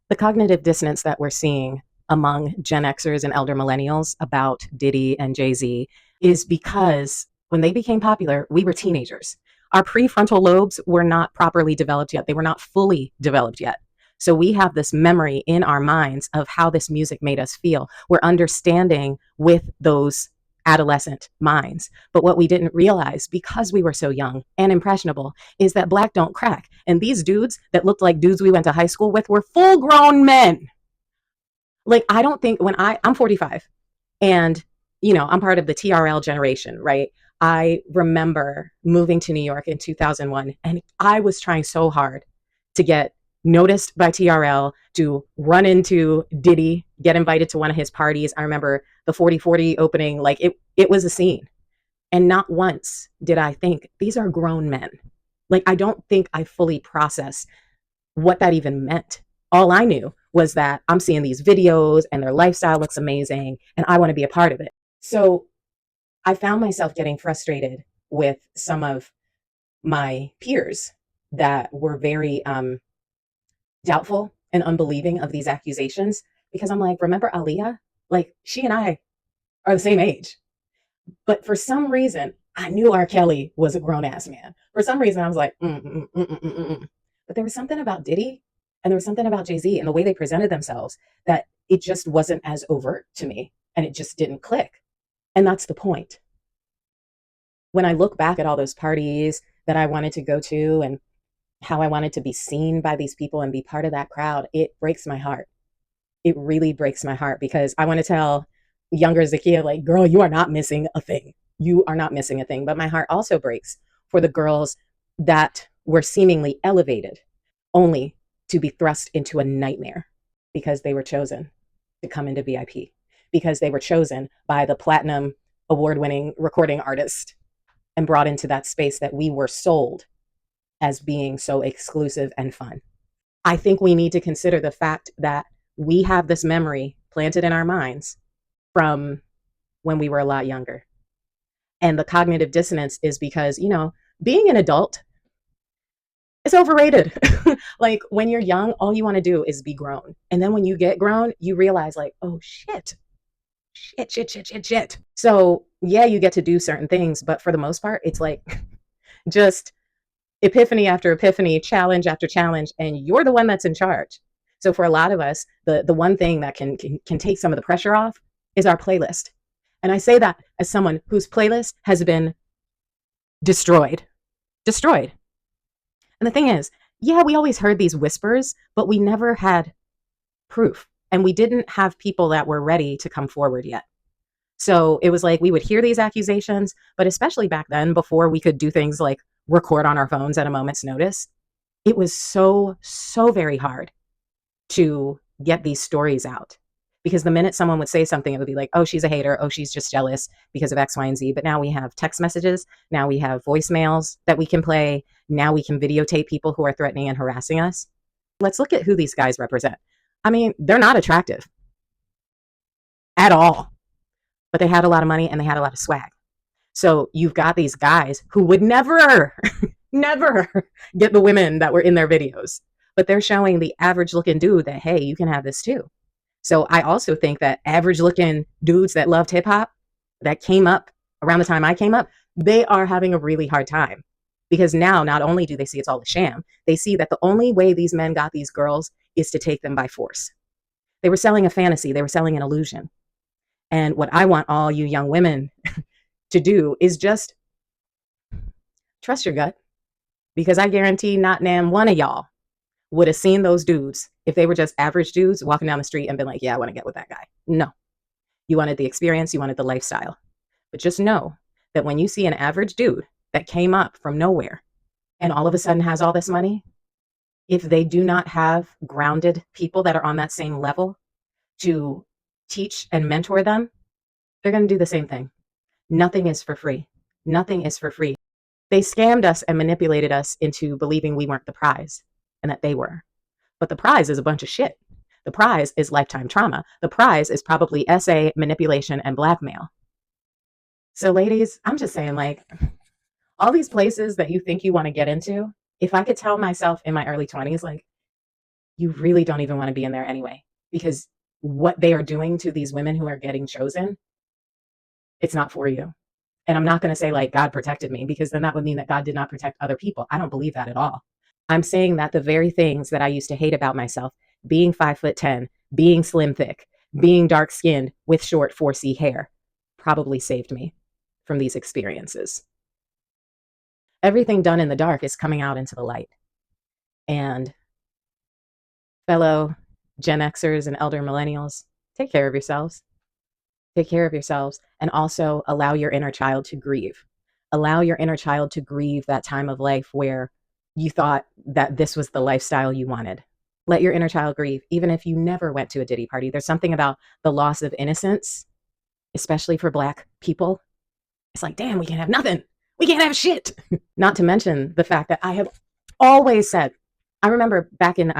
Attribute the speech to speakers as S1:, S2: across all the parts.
S1: The cognitive dissonance that we're seeing among Gen Xers and elder millennials about Diddy and Jay-Z is because when they became popular, we were teenagers. Our prefrontal lobes were not properly developed yet. They were not fully developed yet. So we have this memory in our minds of how this music made us feel. We're understanding with those adolescent minds. But what we didn't realize, because we were so young and impressionable, is that black don't crack. And these dudes that looked like dudes we went to high school with were full grown men. Like, I don't think I'm 45 and, I'm part of the TRL generation, right? I remember moving to New York in 2001, and I was trying so hard to get noticed by TRL, to run into Diddy, get invited to one of his parties. I remember the 4040 opening, like it was a scene. And not once did I think these are grown men. Like, I don't think I fully processed what that even meant. All I knew was that I'm seeing these videos and their lifestyle looks amazing and I want to be a part of it. So I found myself getting frustrated with some of my peers that were very doubtful and unbelieving of these accusations, because I'm like, remember Aaliyah? Like, she and I are the same age. But for some reason, I knew R. Kelly was a grown ass man. For some reason, I was like, But there was something about Diddy and there was something about Jay-Z and the way they presented themselves that it just wasn't as overt to me and it just didn't click. And that's the point. When I look back at all those parties that I wanted to go to and how I wanted to be seen by these people and be part of that crowd, it breaks my heart. It really breaks my heart because I want to tell younger Zakia, like, girl, you are not missing a thing. You are not missing a thing. But my heart also breaks for the girls that were seemingly elevated only to be thrust into a nightmare because they were chosen to come into VIP, because they were chosen by the platinum award-winning recording artist and brought into that space that we were sold as being so exclusive and fun. I think we need to consider the fact that we have this memory planted in our minds from when we were a lot younger. And the cognitive dissonance is because, being an adult is overrated. Like, when you're young, all you want to do is be grown. And then when you get grown, you realize, like, oh shit, shit, shit, shit, shit, shit. So yeah, you get to do certain things, but for the most part, it's like just epiphany after epiphany, challenge after challenge, and you're the one that's in charge. So for a lot of us, the one thing that can take some of the pressure off is our playlist. And I say that as someone whose playlist has been destroyed. Destroyed. And the thing is, yeah, we always heard these whispers, but we never had proof. And we didn't have people that were ready to come forward yet. So it was like we would hear these accusations, but especially back then, before we could do things like record on our phones at a moment's notice, it was so, so very hard to get these stories out. Because the minute someone would say something, it would be like, oh, she's a hater. Oh, she's just jealous because of X, Y, and Z. But now we have text messages. Now we have voicemails that we can play. Now we can videotape people who are threatening and harassing us. Let's look at who these guys represent. I mean, they're not attractive at all, but they had a lot of money and they had a lot of swag. So you've got these guys who would never, never get the women that were in their videos, but they're showing the average looking dude that, hey, you can have this too. So I also think that average looking dudes that loved hip hop that came up around the time I came up, they are having a really hard time because now not only do they see it's all a sham, they see that the only way these men got these girls is to take them by force. They were selling a fantasy. They were selling an illusion. And what I want all you young women to do is just trust your gut, because I guarantee not damn one of y'all would have seen those dudes if they were just average dudes walking down the street and been like, yeah, I want to get with that guy. No, you wanted the experience, you wanted the lifestyle. But just know that when you see an average dude that came up from nowhere and all of a sudden has all this money, if they do not have grounded people that are on that same level to teach and mentor them, they're going to do the same thing. Nothing is for free. Nothing is for free. They scammed us and manipulated us into believing we weren't the prize and that they were. But the prize is a bunch of shit. The prize is lifetime trauma. The prize is probably SA, manipulation, and blackmail. So ladies, I'm just saying, like, all these places that you think you want to get into, if I could tell myself in my early 20s, like, you really don't even want to be in there anyway, because what they are doing to these women who are getting chosen, it's not for you. And I'm not going to say like God protected me, because then that would mean that God did not protect other people. I don't believe that at all. I'm saying that the very things that I used to hate about myself, being 5'10", being slim thick, being dark skinned with short 4C hair, probably saved me from these experiences. Everything done in the dark is coming out into the light. And fellow Gen Xers and elder millennials, take care of yourselves. Take care of yourselves, and also allow your inner child to grieve. Allow your inner child to grieve that time of life where you thought that this was the lifestyle you wanted. Let your inner child grieve, even if you never went to a Diddy party. There's something about the loss of innocence, especially for Black people. It's like, damn, we can't have nothing. We can't have shit. Not to mention the fact that I have always said, I remember back in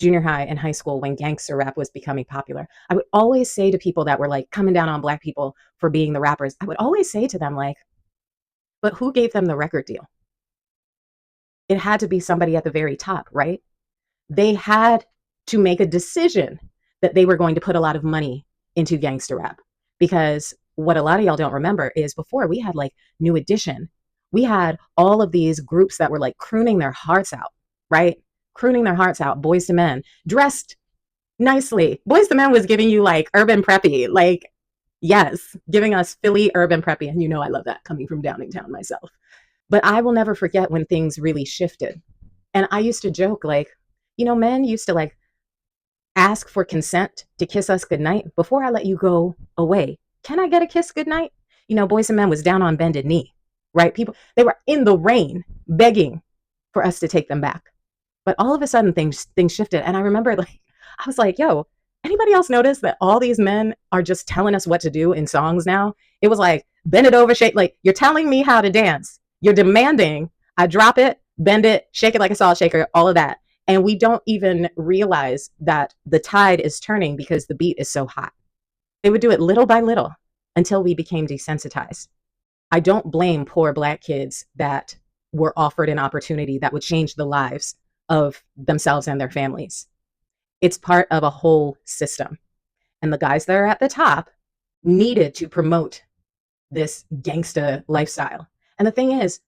S1: junior high and high school when gangster rap was becoming popular, I would always say to people that were like coming down on Black people for being the rappers, I would always say to them like, but who gave them the record deal? It had to be somebody at the very top, right? They had to make a decision that they were going to put a lot of money into gangster rap, because what a lot of y'all don't remember is before we had like New Edition, we had all of these groups that were like crooning their hearts out, right? Crooning their hearts out, Boys to Men, dressed nicely. Boys to Men was giving you like urban preppy, like, yes, giving us Philly urban preppy. And you know, I love that coming from Downingtown myself. But I will never forget when things really shifted. And I used to joke, like, you know, men used to like ask for consent to kiss us goodnight before I let you go away. Can I get a kiss goodnight? You know, Boys and Men was down on bended knee, right? People, they were in the rain begging for us to take them back. But all of a sudden things shifted. And I remember like, I was like, yo, anybody else notice that all these men are just telling us what to do in songs now? It was like, bend it over, shake. Like, you're telling me how to dance. You're demanding I drop it, bend it, shake it like a salt shaker, all of that. And we don't even realize that the tide is turning because the beat is so hot. They would do it little by little until we became desensitized. I don't blame poor Black kids that were offered an opportunity that would change the lives of themselves and their families. It's part of a whole system. And the guys that are at the top needed to promote this gangsta lifestyle. And the thing is,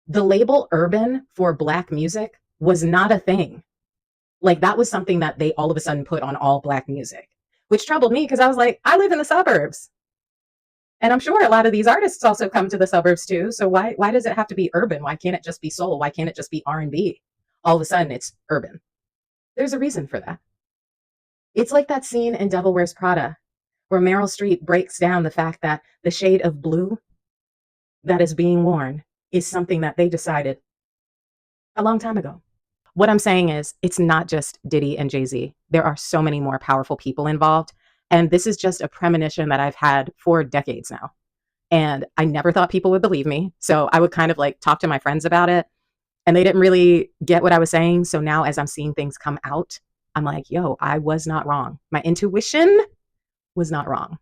S1: the label urban for Black music was not a thing. Like, that was something that they all of a sudden put on all Black music, which troubled me because I was like, I live in the suburbs. And I'm sure a lot of these artists also come to the suburbs too. So why does it have to be urban? Why can't it just be soul? Why can't it just be R&B? All of a sudden it's urban. There's a reason for that. It's like that scene in Devil Wears Prada where Meryl Streep breaks down the fact that the shade of blue that is being worn is something that they decided a long time ago. What I'm saying is, it's not just Diddy and Jay-Z. There are so many more powerful people involved. And this is just a premonition that I've had for decades now. And I never thought people would believe me. So I would kind of like talk to my friends about it, and they didn't really get what I was saying. So now as I'm seeing things come out, I'm like, yo, I was not wrong. My intuition was not wrong.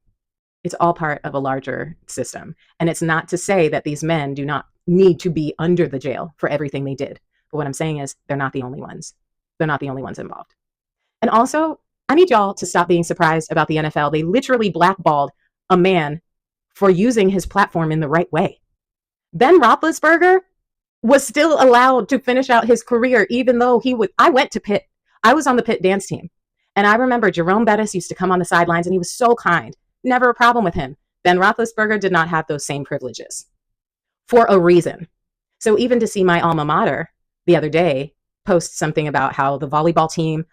S1: It's all part of a larger system. And it's not to say that these men do not need to be under the jail for everything they did. But what I'm saying is, they're not the only ones. They're not the only ones involved. And also, I need y'all to stop being surprised about the NFL. They literally blackballed a man for using his platform in the right way. Ben Roethlisberger was still allowed to finish out his career, even though I went to Pitt. I was on the Pitt dance team. And I remember Jerome Bettis used to come on the sidelines, and he was so kind. Never a problem with him. Ben Roethlisberger did not have those same privileges for a reason. So even to see my alma mater the other day post something about how the volleyball team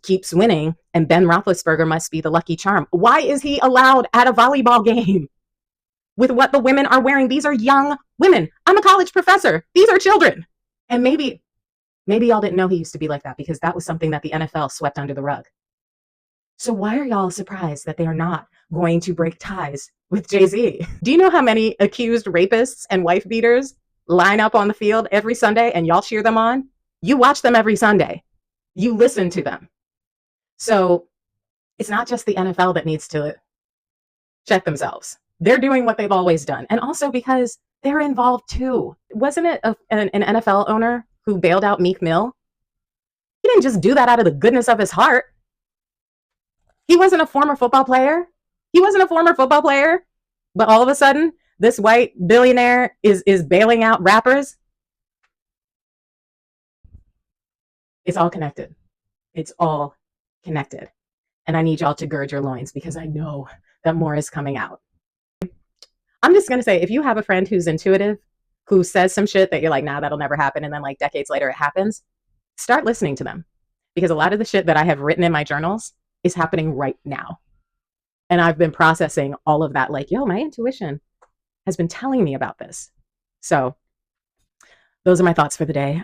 S1: keeps winning and Ben Roethlisberger must be the lucky charm. Why is he allowed at a volleyball game with what the women are wearing? These are young women. I'm a college professor. These are children. And maybe y'all didn't know he used to be like that because that was something that the NFL swept under the rug. So why are y'all surprised that they are not going to break ties with Jay-Z? Do you know how many accused rapists and wife beaters line up on the field every Sunday and y'all cheer them on? You watch them every Sunday. You listen to them. So it's not just the NFL that needs to check themselves. They're doing what they've always done. And also because they're involved too. Wasn't it an NFL owner who bailed out Meek Mill? He didn't just do that out of the goodness of his heart. He wasn't a former football player. He wasn't a former football player. But all of a sudden, this white billionaire is bailing out rappers. It's all connected. It's all connected. And I need y'all to gird your loins because I know that more is coming out. I'm just going to say, if you have a friend who's intuitive, who says some shit that you're like, nah, that'll never happen. And then like decades later, it happens. Start listening to them, because a lot of the shit that I have written in my journals is happening right now. And I've been processing all of that. Like, yo, my intuition has been telling me about this. So those are my thoughts for the day.